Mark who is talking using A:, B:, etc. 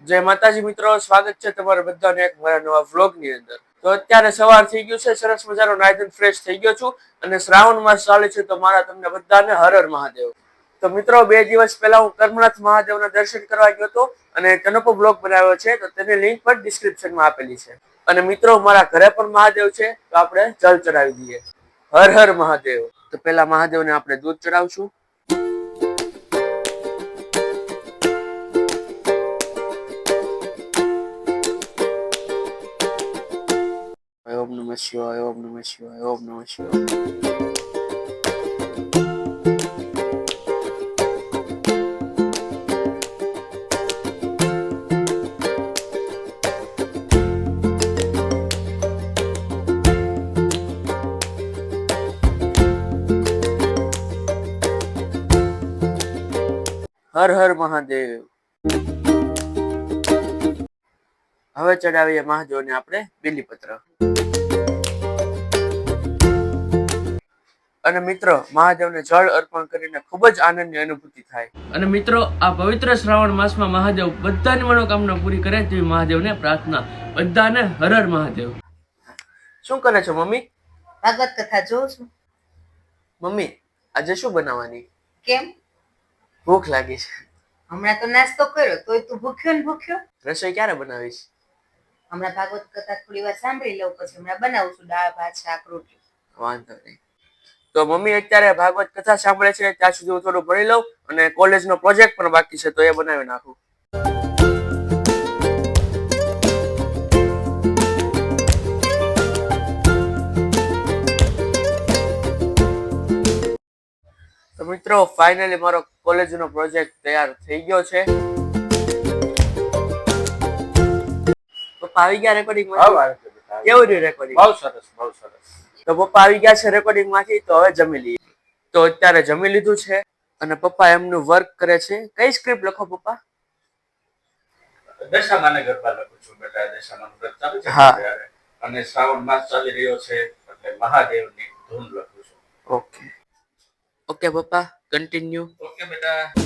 A: જય માતાજી મિત્રો, સ્વાગત છે તમારા બધાને એક મારા નવા વ્લોગ ની અંદર। તો અત્યારે સવાર થઈ ગયું છે, સરસ મજાનો નાઈધન ફ્રેશ થઈ ગયો છું અને શ્રાવણ માસ ચાલે છે તો મારા તમને બધાને હર હર મહાદેવ। તો મિત્રો 2 દિવસ પહેલા હું કર્મનાથ મહાદેવના દર્શન કરવા ગયો હતો અને તેનો પણ બ્લોગ બનાવ્યો છે, તો તેની લિંક પણ ડિસ્ક્રિપ્શનમાં આપેલી છે। અને મિત્રો મારા ઘરે પણ મહાદેવ છે, તો આપણે જલ ચડાવી દઈએ। હર હર મહાદેવ। તો પહેલા મહાદેવને આપણે દૂધ ચડાવશું। ओम नमः शिवाय, ओम नमः शिवाय, ओम नमः शिवाय। हर हर महादेव। હવે ચડાવીએ મહાદેવને આપણે બીલીપત્ર। અને મિત્રો મહાદેવને જળ અર્પણ કરીને ખૂબ જ આનંદની અનુભૂતિ થાય। અને મિત્રો આ પવિત્ર શ્રાવણ માસમાં મહાદેવ બધાની મનોકામના પૂરી કરે તેવી મહાદેવને પ્રાર્થના। બધાને હર હર મહાદેવ। શું કરે છો મમ્મી?
B: ભાગવત કથા જોઉં છું।
A: મમ્મી આજે શું બનાવવાની?
B: કેમ?
A: ભૂખ લાગી છે।
B: હમણાં તો નાસ્તો કર્યો તોય તું ભૂખ્યો ને ભૂખ્યો?
A: રસોઈ ક્યારે બનાવીશ?
B: હમણાં ભાગવત કથા થોડી વાર સાંભળી લઉં, પછી હમણાં બનાવું છું દાળ ભાત શાક રોટલી।
A: વાંધો નહીં। તો મમ્મી અત્યારે ભાગવત કથા સાંભળે છે, ત્યાં સુધી હું થોડું ભણી લઉં અને કોલેજનો પ્રોજેક્ટ પણ બાકી છે તો એ બનાવી નાખું। તો મિત્રો ફાઇનલી મારો કોલેજનો પ્રોજેક્ટ તૈયાર થઈ ગયો છે। પપ્પા આવી ગયા રેકોર્ડિંગ માં? કેવું રહ્યું રેકોર્ડિંગ?
C: બહુ સરસ, બહુ સરસ।
A: તો પપ્પા આવી ગયા છે રેકોર્ડિંગ માંથી, તો હવે જમી લઈએ। તો અત્યારે જમી લીધું છે અને પપ્પા એમનું વર્ક કરે છે। કઈ સ્ક્રિપ્ટ લખો પપ્પા?
C: દશામાને ગરબા લખું છું બેટા, દશામાનું વ્રત ચાલુ છે
A: હા।
C: ત્યારે અને શ્રાવણ માસ ચાલી રહ્યો છે એટલે મહાદેવની ધૂન લખું છું।
A: ઓકે ઓકે પપ્પા કન્ટિન્યુ।
C: ઓકે બેટા।